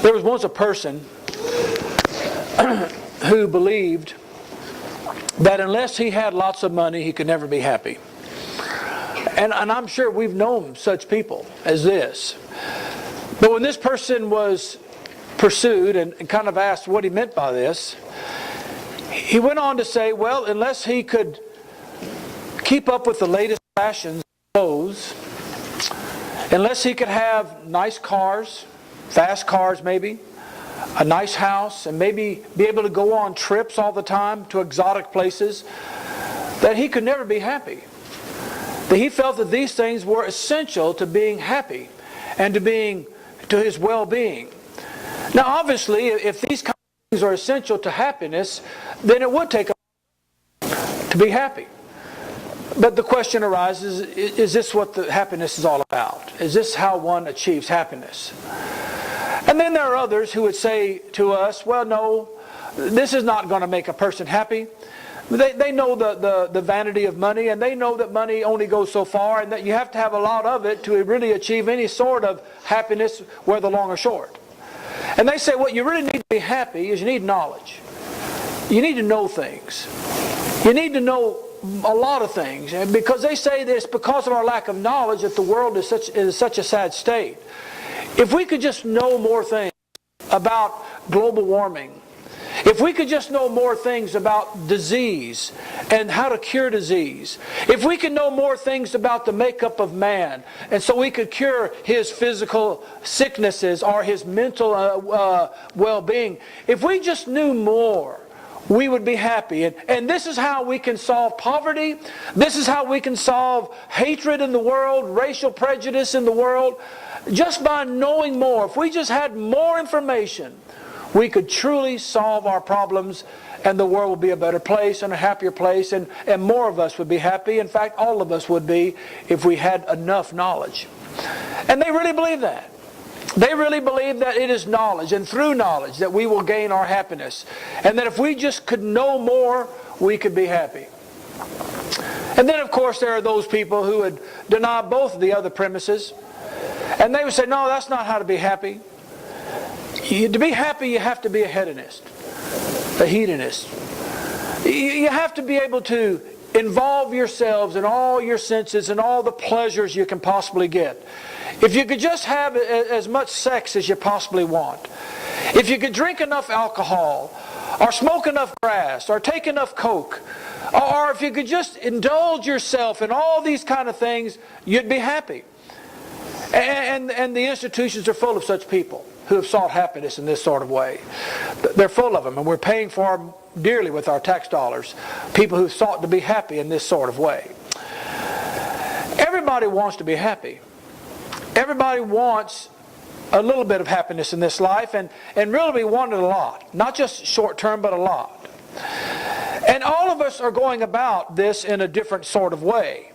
There was once a person who believed that unless he had lots of money, he could never be happy. And I'm sure we've known such people as this. But when this person was pursued and kind of asked what he meant by this, he went on to say, well, unless he could keep up with the latest fashions, clothes, unless he could have nice cars, fast cars maybe, a nice house, and maybe be able to go on trips all the time to exotic places, that he could never be happy. That he felt that these things were essential to being happy and to his well-being. Now obviously, if these kind of things are essential to happiness, then it would take a to be happy. But the question arises, is this what the happiness is all about? Is this how one achieves happiness? And then there are others who would say to us, well, no, this is not going to make a person happy. They know the vanity of money, and they know that money only goes so far, and that you have to have a lot of it to really achieve any sort of happiness, whether long or short. And they say what you really need to be happy is you need knowledge. You need to know things. You need to know a lot of things, and because they say that it's because of our lack of knowledge that the world is such a sad state. If we could just know more things about global warming, if we could just know more things about disease and how to cure disease, if we could know more things about the makeup of man, and so we could cure his physical sicknesses or his mental well-being, if we just knew more, we would be happy. And this is how we can solve poverty. This is how we can solve hatred in the world, racial prejudice in the world. Just by knowing more. If we just had more information, we could truly solve our problems, and the world would be a better place and a happier place, and more of us would be happy. In fact, all of us would be if we had enough knowledge. And they really believe that. They really believe that it is knowledge, and through knowledge, that we will gain our happiness. And that if we just could know more, we could be happy. And then, of course, there are those people who would deny both of the other premises. And they would say, no, that's not how to be happy. To be happy, you have to be a hedonist, a hedonist. You have to be able to involve yourselves in all your senses and all the pleasures you can possibly get. If you could just have as much sex as you possibly want, if you could drink enough alcohol, or smoke enough grass, or take enough coke, or if you could just indulge yourself in all these kind of things, you'd be happy. And the institutions are full of such people who have sought happiness in this sort of way. They're full of them, and we're paying for them dearly with our tax dollars. People who sought to be happy in this sort of way. Everybody wants to be happy. Everybody wants a little bit of happiness in this life, and really we want it a lot. Not just short term, but a lot. And all of us are going about this in a different sort of way.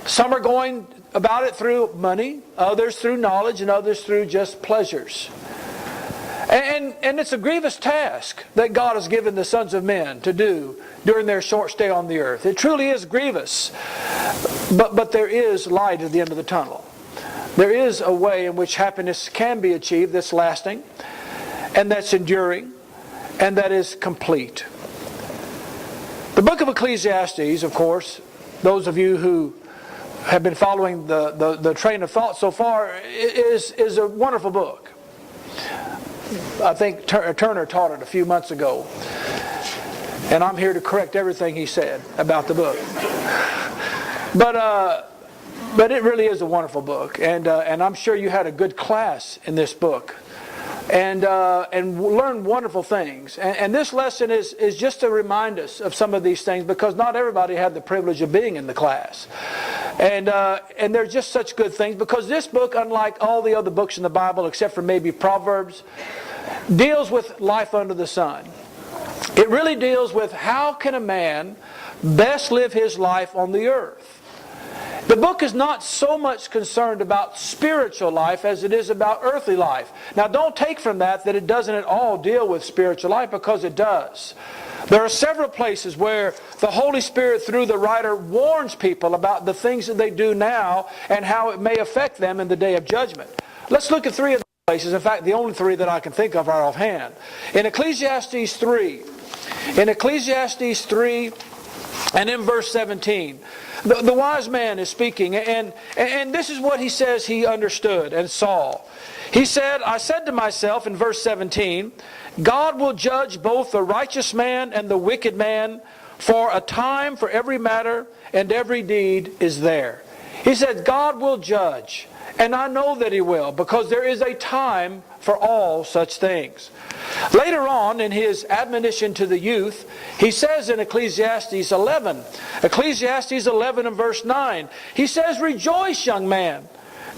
Some are going about it through money, others through knowledge, and others through just pleasures. And it's a grievous task that God has given the sons of men to do during their short stay on the earth. It truly is grievous. But there is light at the end of the tunnel. There is a way in which happiness can be achieved that's lasting, and that's enduring, and that is complete. The book of Ecclesiastes, of course, those of you who have been following the train of thought so far, is a wonderful book. I think Turner taught it a few months ago, and I'm here to correct everything he said about the book. But it really is a wonderful book, and I'm sure you had a good class in this book, and learned wonderful things. And this lesson is just to remind us of some of these things, because not everybody had the privilege of being in the class. And they're just such good things, because this book, unlike all the other books in the Bible, except for maybe Proverbs, deals with life under the sun. It really deals with how can a man best live his life on the earth. The book is not so much concerned about spiritual life as it is about earthly life. Now, don't take from that it doesn't at all deal with spiritual life, because it does. There are several places where the Holy Spirit, through the writer, warns people about the things that they do now and how it may affect them in the day of judgment. Let's look at three of them. places. In fact, the only three that I can think of right offhand. In Ecclesiastes 3, and in verse 17, the wise man is speaking, and this is what he says he understood and saw. He said, I said to myself in verse 17, God will judge both the righteous man and the wicked man, for a time for every matter and every deed is there. He said, God will judge. And I know that He will, because there is a time for all such things. Later on, in his admonition to the youth, he says in Ecclesiastes 11 and verse 9, he says, Rejoice, young man,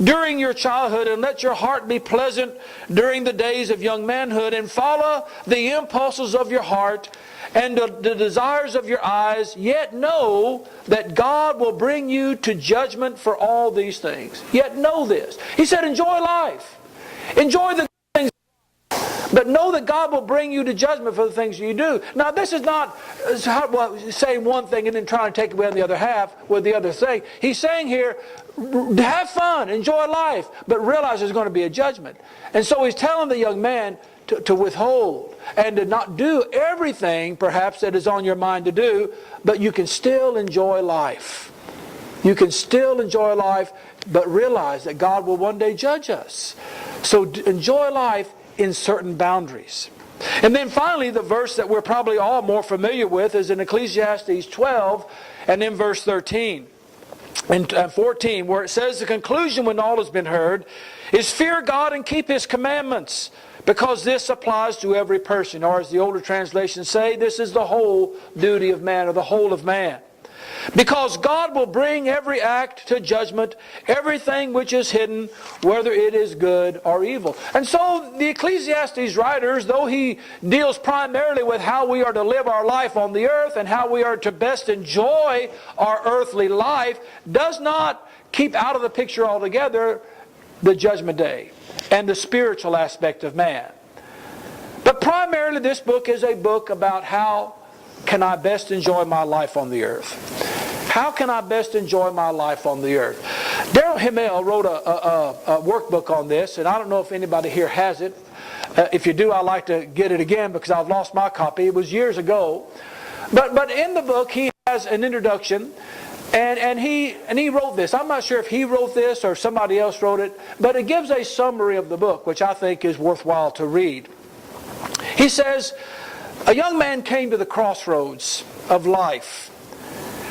during your childhood, and let your heart be pleasant during the days of young manhood, and follow the impulses of your heart and the desires of your eyes, yet know that God will bring you to judgment for all these things. Yet know this. He said, enjoy life. Enjoy the things, but know that God will bring you to judgment for the things you do. Now, this is not saying one thing and then trying to take away on the other half with the other thing. He's saying here, have fun, enjoy life, but realize there's going to be a judgment. And so he's telling the young man to withhold and to not do everything perhaps that is on your mind to do, but you can still enjoy life. You can still enjoy life, but realize that God will one day judge us. So enjoy life in certain boundaries. And then finally, the verse that we're probably all more familiar with is in Ecclesiastes 12 and in verse 13 and 14, where it says, the conclusion when all has been heard is fear God and keep His commandments, because this applies to every person. Or as the older translations say, this is the whole duty of man, or the whole of man. Because God will bring every act to judgment, everything which is hidden, whether it is good or evil. And so the Ecclesiastes writers, though he deals primarily with how we are to live our life on the earth and how we are to best enjoy our earthly life, does not keep out of the picture altogether the judgment day and the spiritual aspect of man. But primarily this book is a book about how can I best enjoy my life on the earth. How can I best enjoy my life on the earth? Darrell Himmel wrote a workbook on this, and I don't know if anybody here has it. If you do, I'd like to get it again because I've lost my copy. It was years ago. But in the book, he has an introduction, and he wrote this. I'm not sure if he wrote this or somebody else wrote it, but it gives a summary of the book, which I think is worthwhile to read. He says, a young man came to the crossroads of life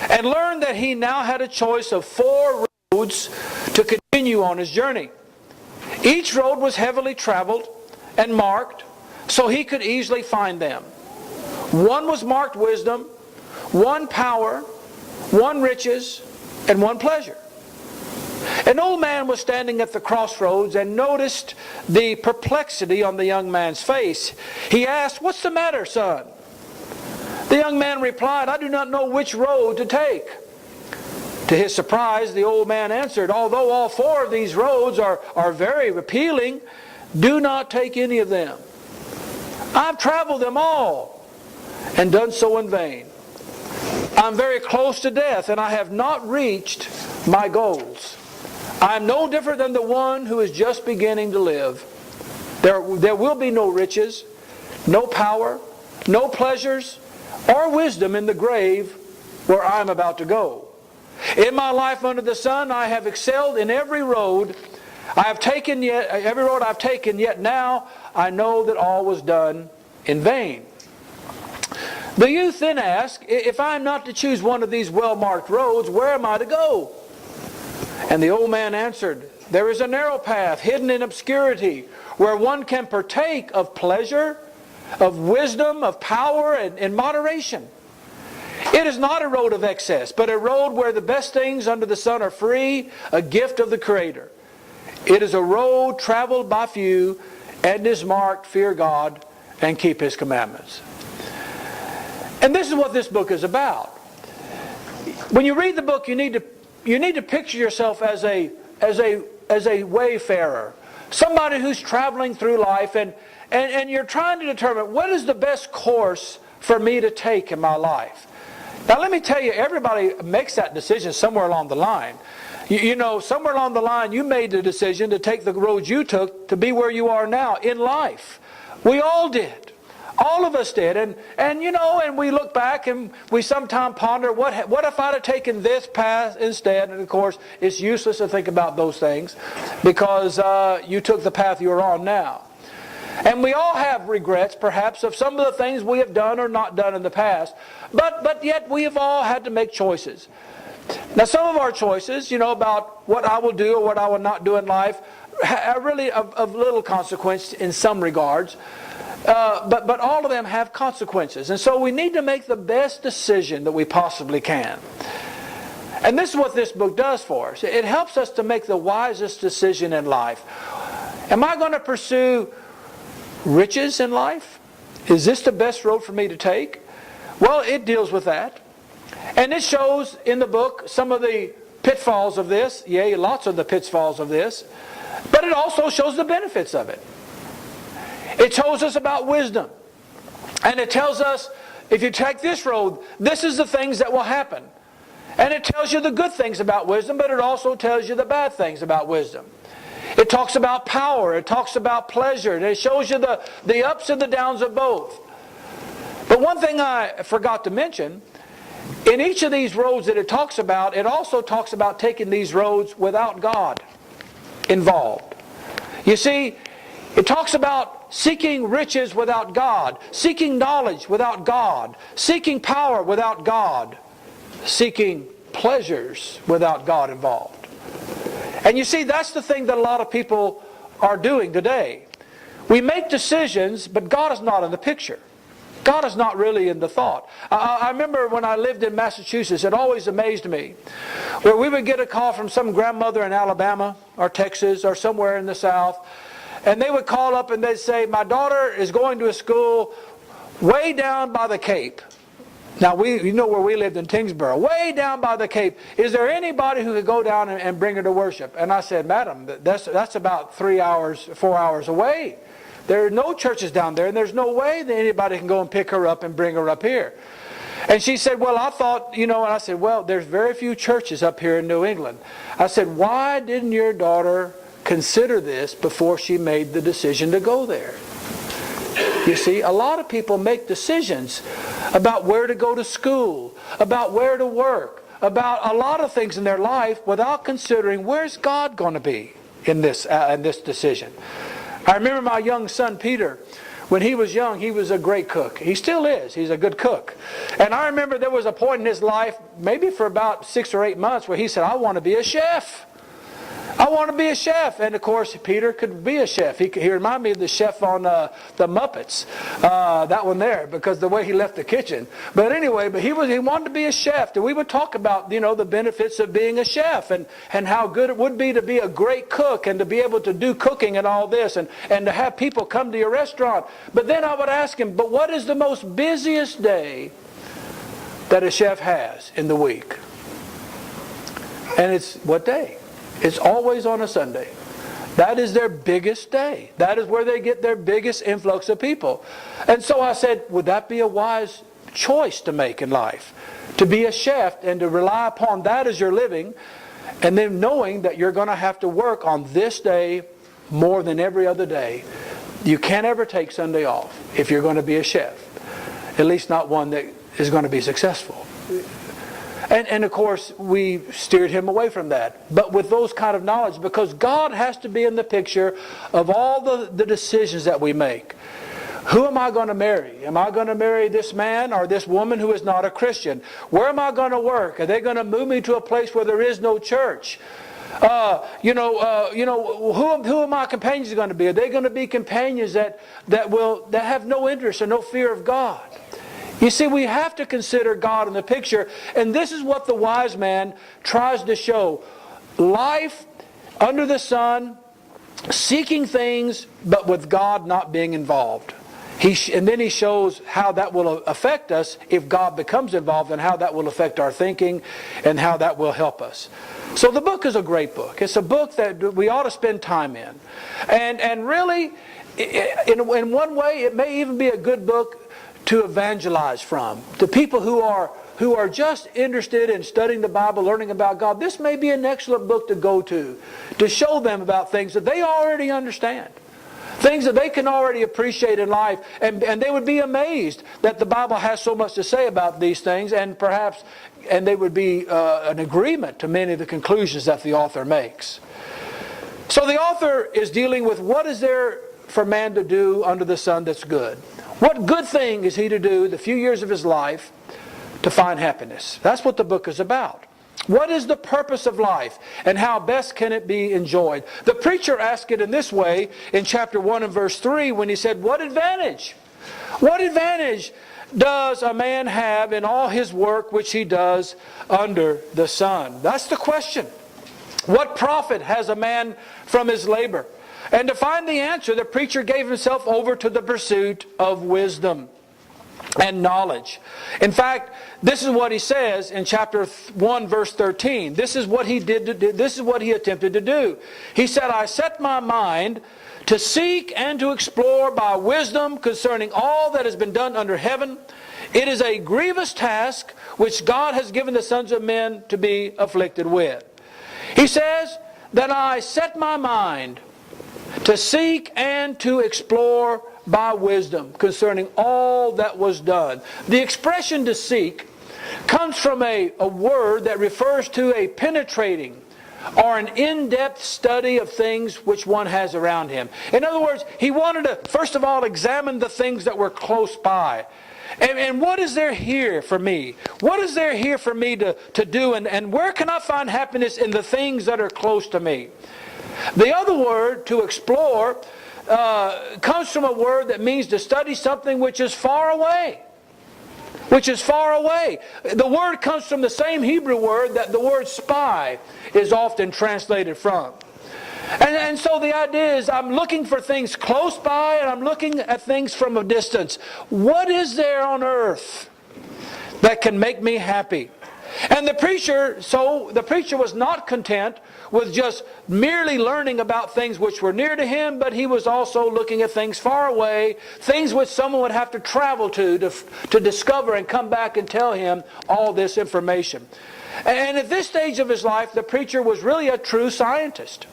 and learned that he now had a choice of 4 roads to continue on his journey. Each road was heavily traveled and marked so he could easily find them. One was marked wisdom, one power, one riches, and one pleasure. An old man was standing at the crossroads and noticed the perplexity on the young man's face. He asked, "What's the matter, son?" The young man replied, "I do not know which road to take." To his surprise, the old man answered, "Although all 4 of these roads are very appealing, do not take any of them. I've traveled them all and done so in vain. I'm very close to death and I have not reached my goals. I'm no different than the one who is just beginning to live. There will be no riches, no power, no pleasures, or wisdom in the grave where I'm about to go. In my life under the sun, I have excelled in every road I've taken, yet now I know that all was done in vain." The youth then asked, "If I am not to choose one of these well-marked roads, where am I to go?" And the old man answered, "There is a narrow path hidden in obscurity where one can partake of pleasure, of wisdom, of power, and in moderation. It is not a road of excess, but a road where the best things under the sun are free, a gift of the Creator. It is a road traveled by few and is marked, fear God and keep His commandments." And this is what this book is about. When you read the book, you need to picture yourself as a wayfarer, somebody who's traveling through life, and you're trying to determine what is the best course for me to take in my life. Now let me tell you, everybody makes that decision somewhere along the line. You know, somewhere along the line you made the decision to take the road you took to be where you are now in life. We all did. All of us did. And you know, and we look back and we sometimes ponder, what if I'd have taken this path instead? And of course, it's useless to think about those things because you took the path you're on now. And we all have regrets, perhaps, of some of the things we have done or not done in the past. But yet we have all had to make choices. Now, some of our choices, you know, about what I will do or what I will not do in life, are really of little consequence in some regards. But all of them have consequences. And so we need to make the best decision that we possibly can. And this is what this book does for us. It helps us to make the wisest decision in life. Am I going to pursue riches in life? Is this the best road for me to take? Well, it deals with that. And it shows in the book some of the pitfalls of this. Yea, lots of the pitfalls of this. But it also shows the benefits of it. It tells us about wisdom. And it tells us, if you take this road, this is the things that will happen. And it tells you the good things about wisdom, but it also tells you the bad things about wisdom. It talks about power. It talks about pleasure. And it shows you the ups and the downs of both. But one thing I forgot to mention, in each of these roads that it talks about, it also talks about taking these roads without God involved. You see, it talks about seeking riches without God, seeking knowledge without God, seeking power without God, seeking pleasures without God involved. And you see, that's the thing that a lot of people are doing today. We make decisions, but God is not in the picture. God is not really in the thought. I remember when I lived in Massachusetts, it always amazed me, where we would get a call from some grandmother in Alabama or Texas or somewhere in the South, and they would call up and they'd say, my daughter is going to a school way down by the Cape. Now, you know where we lived in Tingsboro, way down by the Cape. Is there anybody who could go down and bring her to worship? And I said, madam, that's about 3 hours, 4 hours away. There are no churches down there, and there's no way that anybody can go and pick her up and bring her up here. And she said, well, I thought, you know, and I said, well, there's very few churches up here in New England. I said, why didn't your daughter consider this before she made the decision to go there? You see, a lot of people make decisions about where to go to school, about where to work, about a lot of things in their life without considering where's God going to be in this decision. I remember my young son Peter, when he was young, he was a great cook. He still is. He's a good cook. And I remember there was a point in his life, maybe for about 6 or 8 months, where he said, I want to be a chef. I want to be a chef. And of course, Peter could be a chef. He reminded me of the chef on the Muppets. That one there, because the way he left the kitchen. But anyway, he wanted to be a chef. And we would talk about, you know, the benefits of being a chef and how good it would be to be a great cook and to be able to do cooking and all this and to have people come to your restaurant. But then I would ask him, but what is the most busiest day that a chef has in the week? And it's what day? It's always on a Sunday. That is their biggest day. That is where they get their biggest influx of people. And so I said, would that be a wise choice to make in life? To be a chef and to rely upon that as your living, and then knowing that you're going to have to work on this day more than every other day. You can't ever take Sunday off if you're going to be a chef. At least not one that is going to be successful. And of course, we steered him away from that. But with those kind of knowledge, because God has to be in the picture of all the decisions that we make. Who am I going to marry? Am I going to marry this man or this woman who is not a Christian? Where am I going to work? Are they going to move me to a place where there is no church? Who are my companions going to be? Are they going to be companions that have no interest and no fear of God? You see, we have to consider God in the picture, and this is what the wise man tries to show. Life under the sun, seeking things, but with God not being involved. And then he shows how that will affect us if God becomes involved, and how that will affect our thinking, and how that will help us. So the book is a great book. It's a book that we ought to spend time in. And really, in one way, it may even be a good book to evangelize from, to people who are who are just interested in studying the Bible, learning about God, this may be an excellent book to go to show them about things that they already understand. Things that they can already appreciate in life. And they would be amazed that the Bible has so much to say about these things, and they would be in agreement to many of the conclusions that the author makes. So the author is dealing with what is there for man to do under the sun that's good. What good thing is he to do the few years of his life to find happiness? That's what the book is about. What is the purpose of life, and how best can it be enjoyed? The preacher asked it in this way in chapter 1 and verse 3 when he said, what advantage? What advantage does a man have in all his work which he does under the sun? That's the question. What profit has a man from his labor? And to find the answer, the preacher gave himself over to the pursuit of wisdom and knowledge. In fact, this is what he says in chapter 1 verse 13. This is what he did to do. This is what he attempted to do. He said, I set my mind to seek and to explore by wisdom concerning all that has been done under heaven. It is a grievous task which God has given the sons of men to be afflicted with. He says that I set my mind to seek and to explore by wisdom concerning all that was done. The expression to seek comes from a word that refers to a penetrating or an in-depth study of things which one has around him. In other words, he wanted to, first of all, examine the things that were close by. And what is there here for me? What is there here for me to do? And where can I find happiness in the things that are close to me? The other word, to explore, comes from a word that means to study something which is far away. Which is far away. The word comes from the same Hebrew word that the word spy is often translated from. And so the idea is I'm looking for things close by, and I'm looking at things from a distance. What is there on earth that can make me happy? And the preacher was not content with just merely learning about things which were near to him, but he was also looking at things far away, things which someone would have to travel to discover and come back and tell him all this information. And at this stage of his life, the preacher was really a true scientist.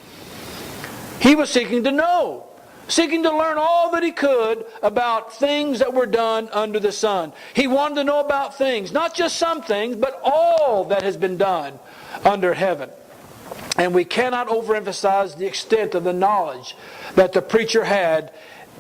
He was seeking to know, seeking to learn all that he could about things that were done under the sun. He wanted to know about things, not just some things, but all that has been done under heaven. And we cannot overemphasize the extent of the knowledge that the preacher had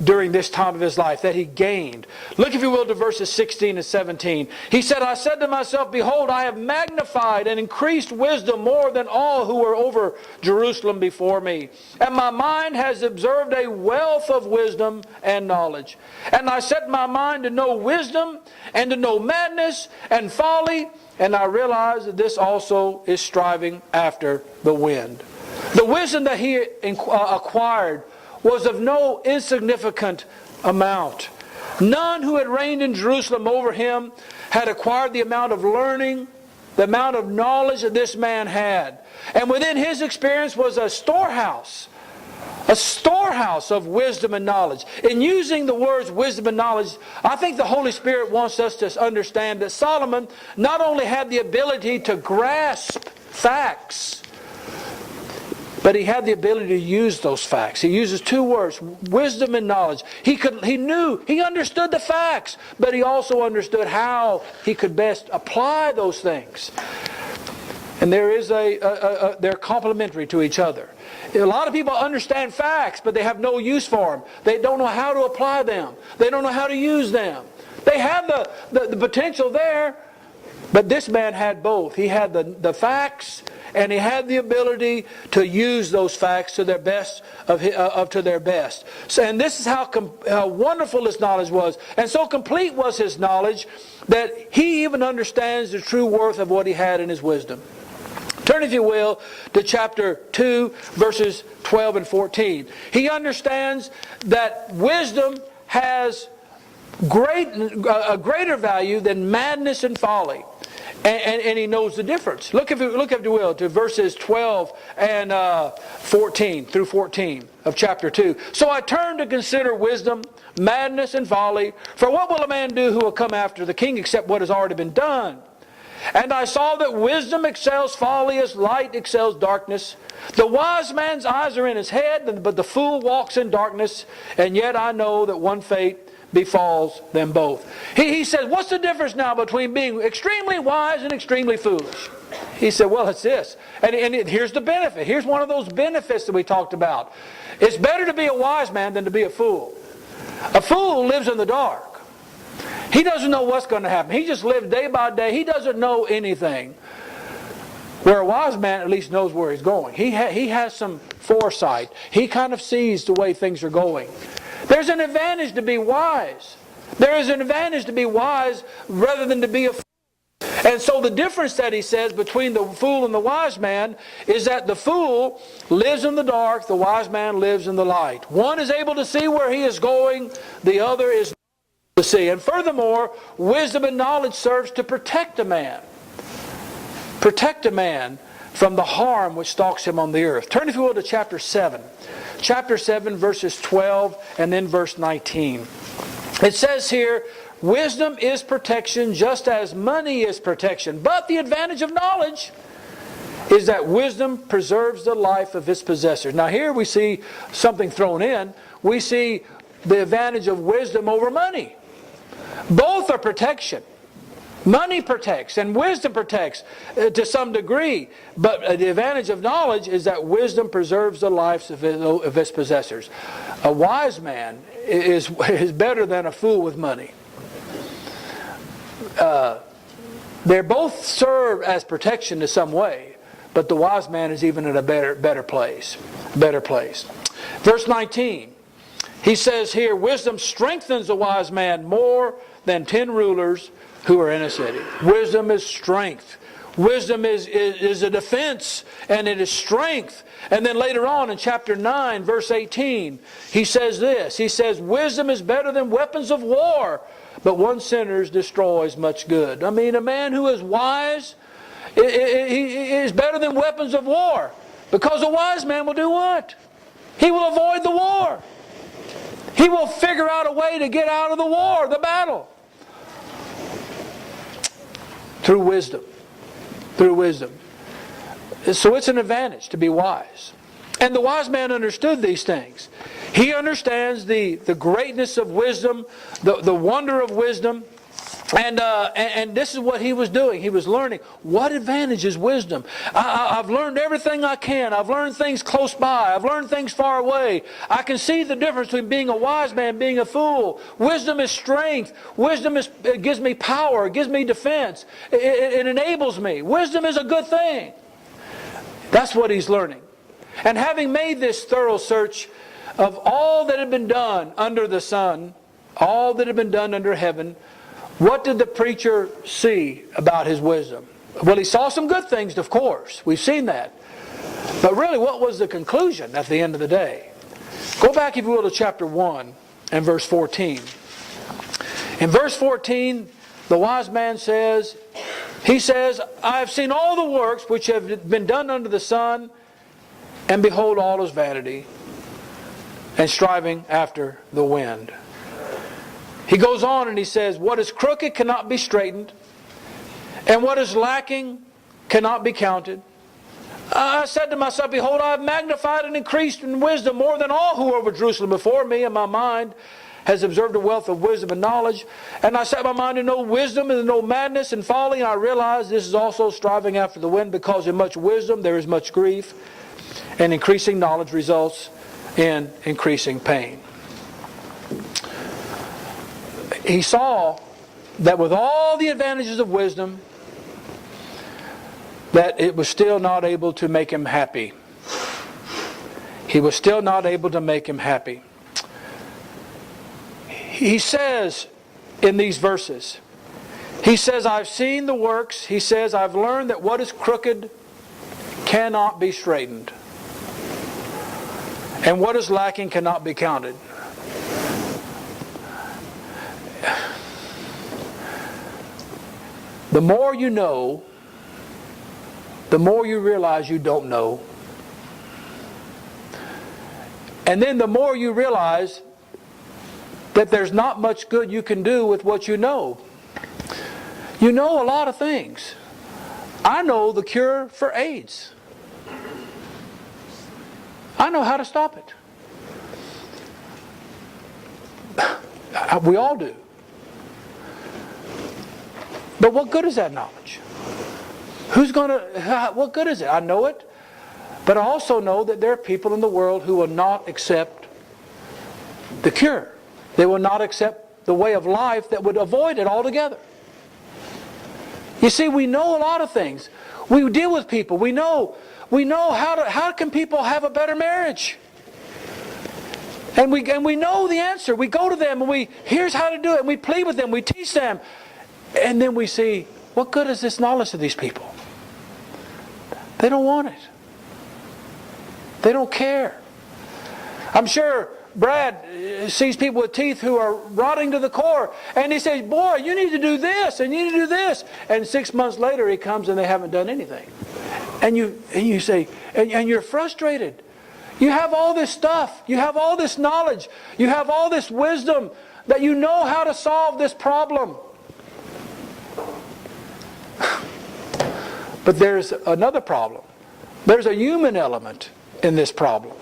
during this time of his life, that he gained. Look, if you will, to verses 16 and 17. He said, I said to myself, behold, I have magnified and increased wisdom more than all who were over Jerusalem before me. And my mind has observed a wealth of wisdom and knowledge. And I set my mind to know wisdom and to know madness and folly. And I realize that this also is striving after the wind. The wisdom that he acquired was of no insignificant amount. None who had reigned in Jerusalem over him had acquired the amount of learning, the amount of knowledge that this man had. And within his experience was a storehouse of wisdom and knowledge. In using the words wisdom and knowledge, I think the Holy Spirit wants us to understand that Solomon not only had the ability to grasp facts, but he had the ability to use those facts. He uses two words, wisdom and knowledge. He understood the facts, but he also understood how he could best apply those things. And they're complementary to each other. A lot of people understand facts, but they have no use for them. They don't know how to apply them. They don't know how to use them. They have the potential there, but this man had both. He had the facts, and he had the ability to use those facts to their best to their best. And this is how wonderful his knowledge was, and so complete was his knowledge that he even understands the true worth of what he had in his wisdom. Turn, if you will, to chapter 2, verses 12 and 14. He understands that wisdom has a greater value than madness and folly. And he knows the difference. Look, if you will, to verses 12 and 14 through 14 of chapter 2. So I turn to consider wisdom, madness, and folly. For what will a man do who will come after the king except what has already been done? And I saw that wisdom excels folly as light excels darkness. The wise man's eyes are in his head, but the fool walks in darkness. And yet I know that one fate befalls them both. He says, what's the difference now between being extremely wise and extremely foolish? He said, well, it's this. And here's the benefit. Here's one of those benefits that we talked about. It's better to be a wise man than to be a fool. A fool lives in the dark. He doesn't know what's going to happen. He just lives day by day. He doesn't know anything. Where a wise man at least knows where he's going. He has some foresight. He kind of sees the way things are going. There's an advantage to be wise. There is an advantage to be wise rather than to be a fool. And so the difference that he says between the fool and the wise man is that the fool lives in the dark, the wise man lives in the light. One is able to see where he is going, the other is not able to see. And furthermore, wisdom and knowledge serves to protect a man. Protect a man from the harm which stalks him on the earth. Turn, if you will, to chapter 7. Chapter 7, verses 12 and then verse 19. It says here, wisdom is protection just as money is protection. But the advantage of knowledge is that wisdom preserves the life of its possessors. Now here we see something thrown in. We see the advantage of wisdom over money. Both are protection. Money protects and wisdom protects to some degree. But the advantage of knowledge is that wisdom preserves the lives of its possessors. A wise man is better than a fool with money. They both serve as protection in some way, but the wise man is even in a better place. Verse 19, he says here, wisdom strengthens a wise man more than 10 rulers who are in a city. Wisdom is strength. Wisdom is a defense, and it is strength. And then later on in chapter 9, verse 18, he says this. He says, wisdom is better than weapons of war, but one sinner destroys much good. I mean, a man who is wise is better than weapons of war. Because a wise man will do what? He will avoid the war. He will figure out a way to get out of the war, the battle. Through wisdom. Through wisdom. So it's an advantage to be wise. And the wise man understood these things. He understands the greatness of wisdom, the wonder of wisdom. And this is what he was doing. He was learning. What advantage is wisdom? I've learned everything I can. I've learned things close by. I've learned things far away. I can see the difference between being a wise man and being a fool. Wisdom is strength. Wisdom it gives me power. It gives me defense. It enables me. Wisdom is a good thing. That's what he's learning. And having made this thorough search of all that had been done under the sun, all that had been done under heaven, what did the preacher see about his wisdom? Well, he saw some good things, of course. We've seen that. But really, what was the conclusion at the end of the day? Go back, if you will, to chapter 1 and verse 14. In verse 14, the wise man says, he says, I have seen all the works which have been done under the sun, and behold, all is vanity, and striving after the wind. He goes on and he says, what is crooked cannot be straightened, and what is lacking cannot be counted. I said to myself, behold, I have magnified and increased in wisdom more than all who were over Jerusalem before me, and my mind has observed the wealth of wisdom and knowledge. And I set my mind to know wisdom and to know madness and folly. And I realize this is also striving after the wind, because in much wisdom there is much grief, and increasing knowledge results in increasing pain. He saw that with all the advantages of wisdom, that it was still not able to make him happy. He was still not able to make him happy. He says in these verses, he says, I've seen the works. He says, I've learned that what is crooked cannot be straightened, and what is lacking cannot be counted. The more you know, the more you realize you don't know. And then the more you realize that there's not much good you can do with what you know. You know a lot of things. I know the cure for AIDS. I know how to stop it. We all do. But what good is that knowledge? What good is it? I know it, but I also know that there are people in the world who will not accept the cure. They will not accept the way of life that would avoid it altogether. You see, we know a lot of things. We deal with people. We know how can people have a better marriage. And we know the answer. We go to them and here's how to do it. And we plead with them. We teach them. And then we see, what good is this knowledge to these people? They don't want it. They don't care. I'm sure Brad sees people with teeth who are rotting to the core, and he says, boy, you need to do this, and you need to do this. And 6 months later he comes and they haven't done anything. And you say, and you're frustrated. You have all this stuff. You have all this knowledge. You have all this wisdom that you know how to solve this problem. But there's another problem. There's a human element in this problem.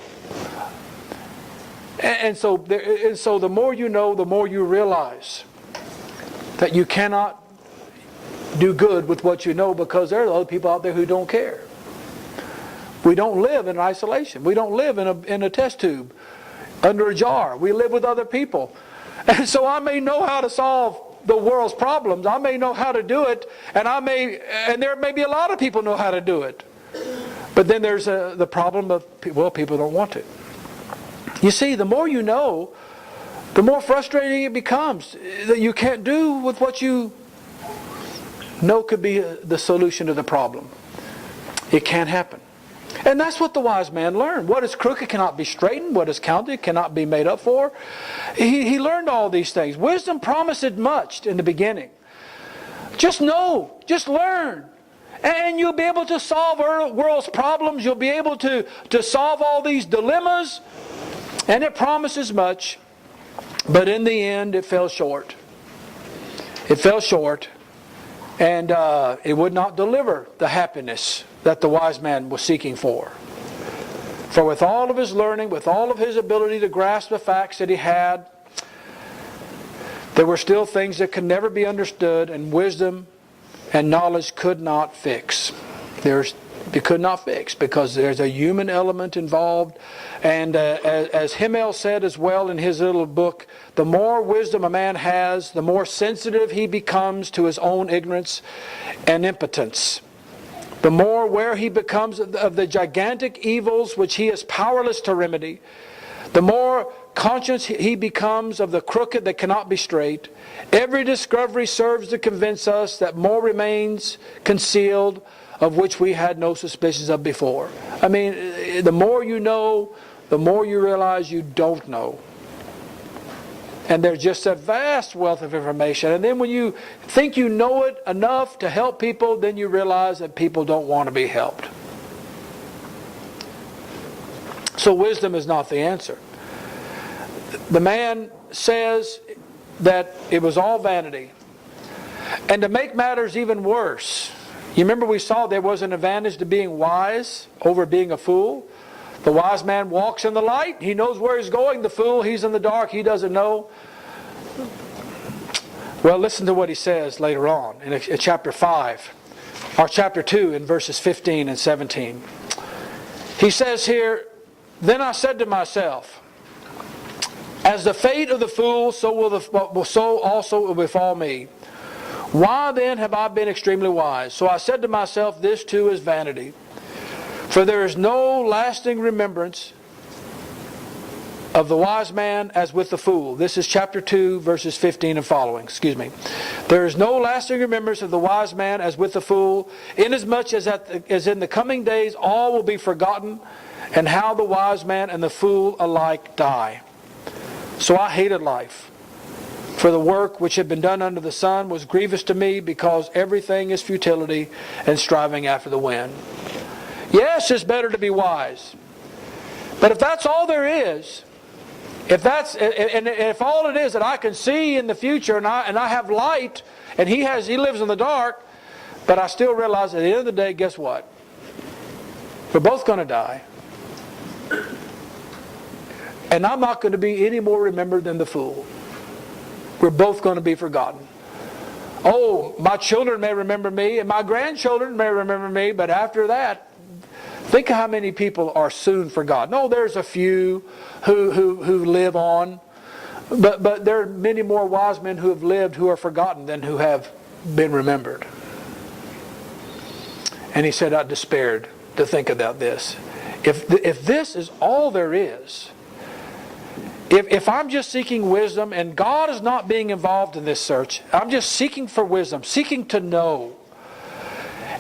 And so the more you know, the more you realize that you cannot do good with what you know, because there are other people out there who don't care. We don't live in isolation. We don't live in a test tube under a jar. We live with other people. And so I may know how to solve the world's problems. I may know how to do it, and there may be a lot of people know how to do it. But then there's the problem of, people don't want it. You see, the more you know, the more frustrating it becomes that you can't do with what you know could be the solution to the problem. It can't happen. And that's what the wise man learned. What is crooked cannot be straightened. What is counted cannot be made up for. He learned all these things. Wisdom promised much in the beginning. Just know. Just learn. And you'll be able to solve our world's problems. You'll be able to solve all these dilemmas. And it promises much. But in the end, it fell short. It fell short. And it would not deliver the happiness that the wise man was seeking for. For with all of his learning, with all of his ability to grasp the facts that he had, there were still things that could never be understood, and wisdom and knowledge could not fix. They could not fix, because there's a human element involved. And as Himmel said as well in his little book, the more wisdom a man has, the more sensitive he becomes to his own ignorance and impotence. The more aware he becomes of the gigantic evils which he is powerless to remedy, the more conscious he becomes of the crooked that cannot be straight. Every discovery serves to convince us that more remains concealed, of which we had no suspicions of before. I mean, the more you know, the more you realize you don't know. And there's just a vast wealth of information. And then when you think you know it enough to help people, then you realize that people don't want to be helped. So wisdom is not the answer. The man says that it was all vanity. And to make matters even worse, you remember we saw there was an advantage to being wise over being a fool. The wise man walks in the light. He knows where he's going. The fool, he's in the dark. He doesn't know. Well, listen to what he says later on in chapter 5, or chapter 2 in verses 15 and 17. He says here, "Then I said to myself, as the fate of the fool, so also will befall me. Why then have I been extremely wise? So I said to myself, this too is vanity. For there is no lasting remembrance of the wise man as with the fool." This is chapter 2, verses 15 and following. "There is no lasting remembrance of the wise man as with the fool, inasmuch as in the coming days all will be forgotten, and how the wise man and the fool alike die. So I hated life. For the work which had been done under the sun was grievous to me, because everything is futility and striving after the wind." Yes, it's better to be wise. But if that's all there is, if all it is that I can see in the future, and I have light, and he lives in the dark, But I still realize at the end of the day, guess what? We're both going to die. And I'm not going to be any more remembered than the fool. We're both going to be forgotten. Oh, my children may remember me, and my grandchildren may remember me, but after that, think of how many people are soon forgotten. Oh, there's a few who live on, but there are many more wise men who have lived who are forgotten than who have been remembered. And he said, I despaired to think about this. If this is all there is, if I'm just seeking wisdom and God is not being involved in this search, I'm just seeking for wisdom, seeking to know.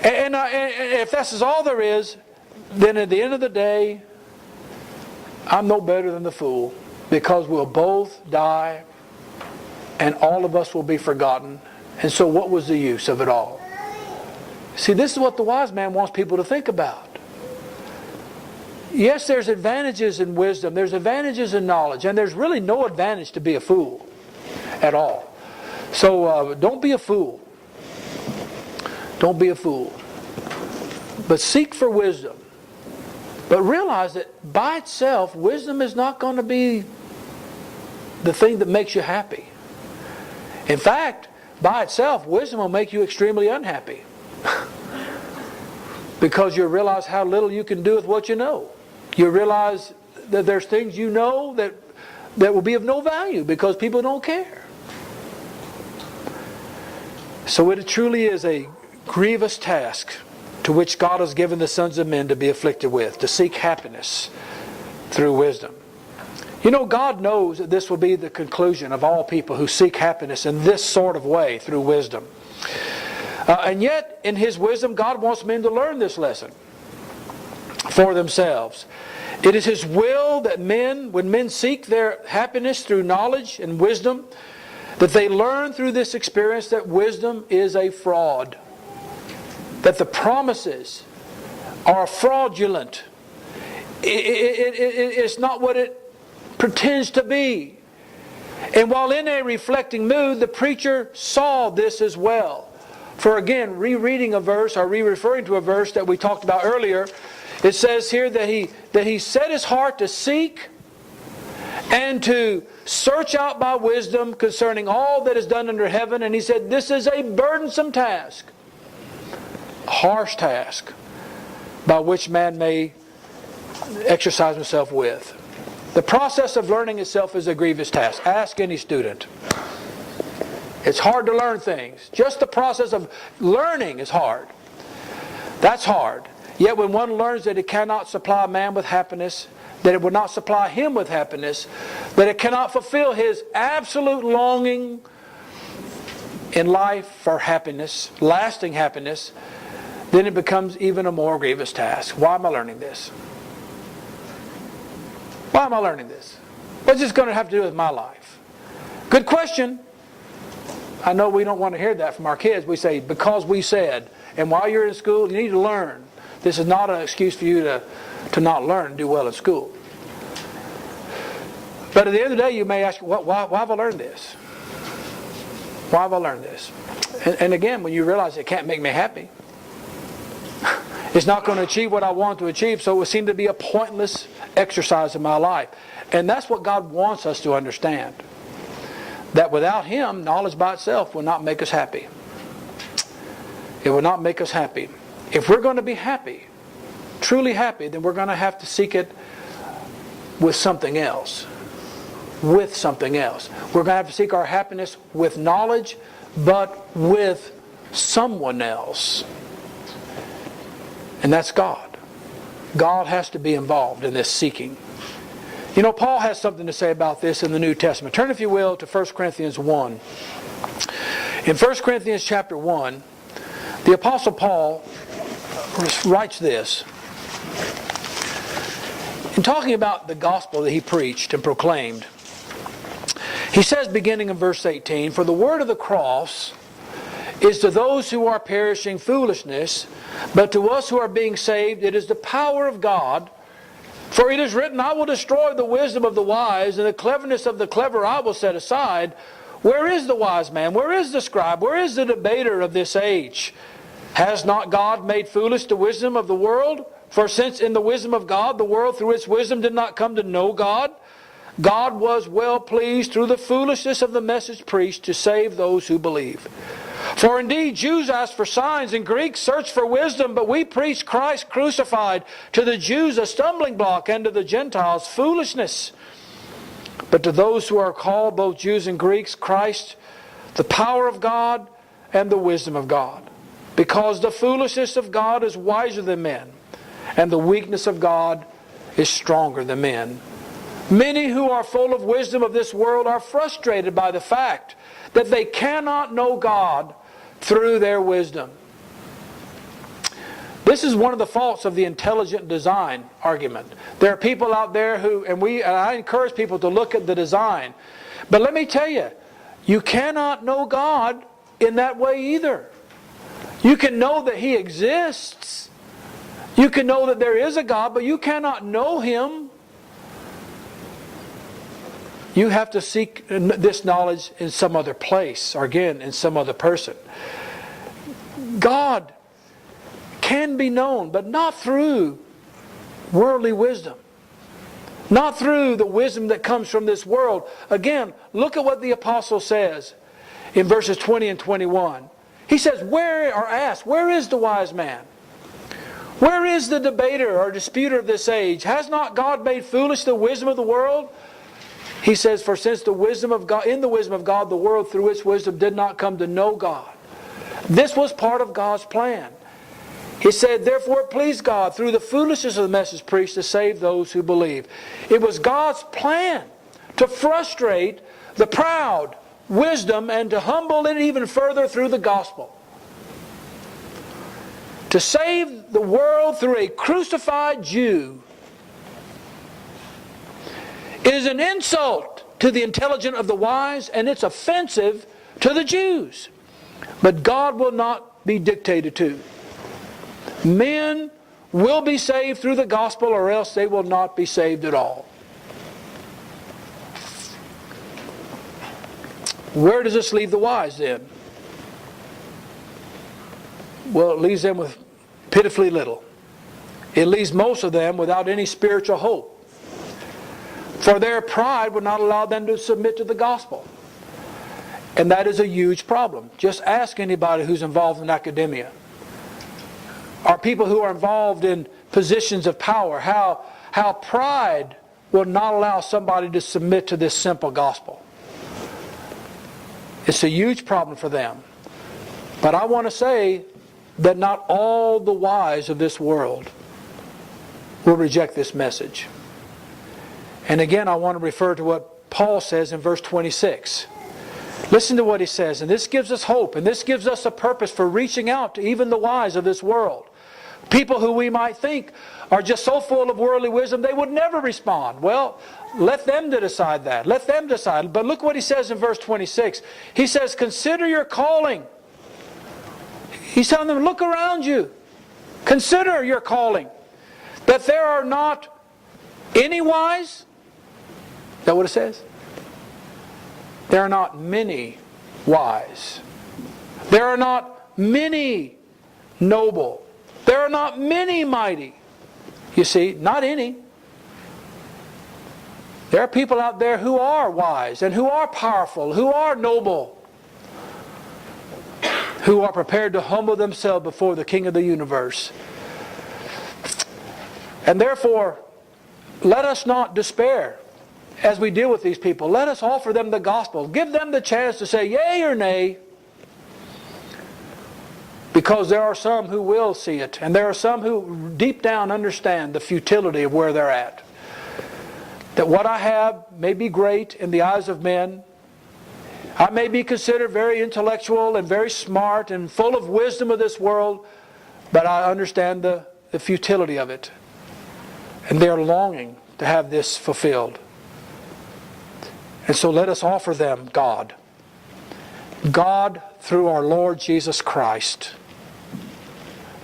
And if this is all there is, then at the end of the day, I'm no better than the fool, because we'll both die and all of us will be forgotten. And so what was the use of it all? See, this is what the wise man wants people to think about. Yes, there's advantages in wisdom, there's advantages in knowledge, and there's really no advantage to be a fool at all. So don't be a fool. Don't be a fool. But seek for wisdom. But realize that by itself, wisdom is not going to be the thing that makes you happy. In fact, by itself, wisdom will make you extremely unhappy. Because you realize how little you can do with what you know. You realize that there's things you know that will be of no value because people don't care. So it truly is a grievous task to which God has given the sons of men to be afflicted with, to seek happiness through wisdom. You know, God knows that this will be the conclusion of all people who seek happiness in this sort of way through wisdom. And yet, in His wisdom, God wants men to learn this lesson for themselves. It is His will that when men seek their happiness through knowledge and wisdom, that they learn through this experience that wisdom is a fraud. That the promises are fraudulent. It's not what it pretends to be. And while in a reflecting mood, the preacher saw this as well. For again, rereading a verse or re-referring to a verse that we talked about earlier, it says here that he set his heart to seek and to search out by wisdom concerning all that is done under heaven. And he said, this is a burdensome task, a harsh task, by which man may exercise himself with. The process of learning itself is a grievous task. Ask any student. It's hard to learn things. Just the process of learning is hard. That's hard. Yet when one learns that it cannot supply man with happiness, that it will not supply him with happiness, that it cannot fulfill his absolute longing in life for happiness, lasting happiness, then it becomes even a more grievous task. Why am I learning this? Why am I learning this? What's this going to have to do with my life? Good question. I know we don't want to hear that from our kids. We say, because we said. And while you're in school, you need to learn. This is not an excuse for you to not learn and do well at school. But at the end of the day, you may ask, why have I learned this? Why have I learned this? And again, when you realize it can't make me happy, it's not going to achieve what I want to achieve, so it would seem to be a pointless exercise in my life. And that's what God wants us to understand. That without Him, knowledge by itself will not make us happy. It will not make us happy. If we're going to be happy, truly happy, then we're going to have to seek it with something else. With something else. We're going to have to seek our happiness with knowledge, but with someone else. And that's God. God has to be involved in this seeking. You know, Paul has something to say about this in the New Testament. Turn, if you will, to 1 Corinthians 1. In 1 Corinthians chapter 1, the Apostle Paul writes this. In talking about the gospel that he preached and proclaimed, he says, beginning in verse 18, for the word of the cross is to those who are perishing foolishness, but to us who are being saved it is the power of God. For it is written, I will destroy the wisdom of the wise, and the cleverness of the clever I will set aside. Where is the wise man? Where is the scribe? Where is the debater of this age? Has not God made foolish the wisdom of the world? For since in the wisdom of God, the world through its wisdom did not come to know God, God was well pleased through the foolishness of the message preached to save those who believe. For indeed Jews ask for signs and Greeks search for wisdom, but we preach Christ crucified, to the Jews a stumbling block and to the Gentiles foolishness. But to those who are called, both Jews and Greeks, Christ, the power of God and the wisdom of God. Because the foolishness of God is wiser than men, and the weakness of God is stronger than men. Many who are full of wisdom of this world are frustrated by the fact that they cannot know God through their wisdom. This is one of the faults of the intelligent design argument. There are people out there who, and I encourage people to look at the design. But let me tell you, you cannot know God in that way either. You can know that He exists. You can know that there is a God, but you cannot know Him. You have to seek this knowledge in some other place, or again, in some other person. God can be known, but not through worldly wisdom. Not through the wisdom that comes from this world. Again, look at what the apostle says in verses 20 and 21. He says, where is the wise man? Where is the debater or disputer of this age? Has not God made foolish the wisdom of the world? He says, for since the wisdom of God, in the wisdom of God, the world through its wisdom did not come to know God. This was part of God's plan. He said, therefore it pleased God through the foolishness of the message preached to save those who believe. It was God's plan to frustrate the proud wisdom and to humble it even further through the gospel. To save the world through a crucified Jew. It is an insult to the intelligent of the wise, and it's offensive to the Jews. But God will not be dictated to. Men will be saved through the gospel, or else they will not be saved at all. Where does this leave the wise then? Well, it leaves them with pitifully little. It leaves most of them without any spiritual hope. For their pride would not allow them to submit to the gospel. And that is a huge problem. Just ask anybody who's involved in academia, or people who are involved in positions of power, how pride will not allow somebody to submit to this simple gospel. It's a huge problem for them. But I want to say that not all the wise of this world will reject this message. And again, I want to refer to what Paul says in verse 26. Listen to what he says, and this gives us hope, and this gives us a purpose for reaching out to even the wise of this world. People who we might think are just so full of worldly wisdom they would never respond. Well, let them decide that. Let them decide. But look what he says in verse 26. He says, consider your calling. He's telling them, look around you. Consider your calling. That there are not any wise. Is that what it says? There are not many wise. There are not many noble. There are not many mighty. You see, not any. There are people out there who are wise and who are powerful, who are noble, who are prepared to humble themselves before the King of the universe. And therefore, let us not despair as we deal with these people. Let us offer them the gospel. Give them the chance to say yea or nay. Because there are some who will see it. And there are some who deep down understand the futility of where they're at. That what I have may be great in the eyes of men. I may be considered very intellectual and very smart and full of wisdom of this world. But I understand the futility of it. And they are longing to have this fulfilled. And so let us offer them God. God through our Lord Jesus Christ.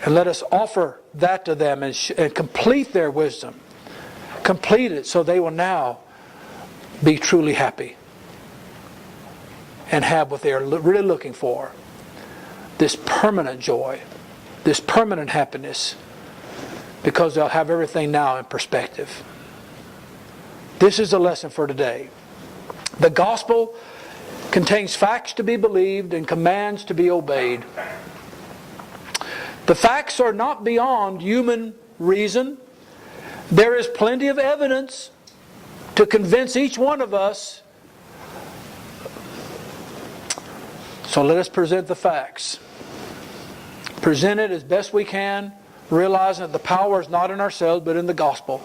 And let us offer that to them and complete their wisdom. Complete it so they will now be truly happy. And have what they are really looking for. This permanent joy this permanent happiness, because they'll have everything now in perspective. This is the lesson for today. The gospel contains facts to be believed and commands to be obeyed. The facts are not beyond human reason. There is plenty of evidence to convince each one of us. So let us present the facts. Present it as best we can, realizing that the power is not in ourselves but in the gospel.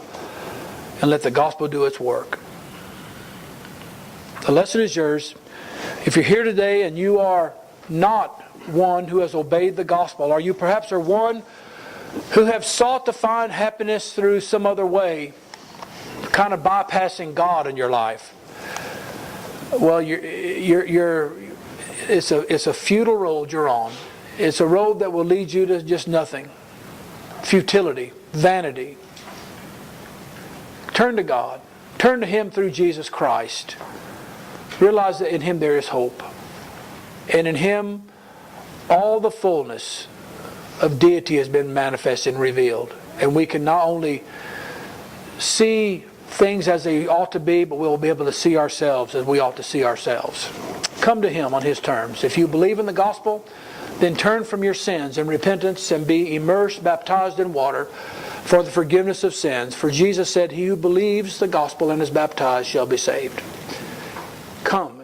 And let the gospel do its work. The lesson is yours. If you're here today and you are not one who has obeyed the gospel, or you perhaps are one who have sought to find happiness through some other way, kind of bypassing God in your life, well, it's a futile road you're on. It's a road that will lead you to just nothing. Futility, vanity. Turn to God. Turn to Him through Jesus Christ. Realize that in Him there is hope. And in Him, all the fullness of deity has been manifested and revealed. And we can not only see things as they ought to be, but we'll be able to see ourselves as we ought to see ourselves. Come to Him on His terms. If you believe in the gospel, then turn from your sins in repentance and be immersed, baptized in water for the forgiveness of sins. For Jesus said, "He who believes the gospel and is baptized shall be saved." Come.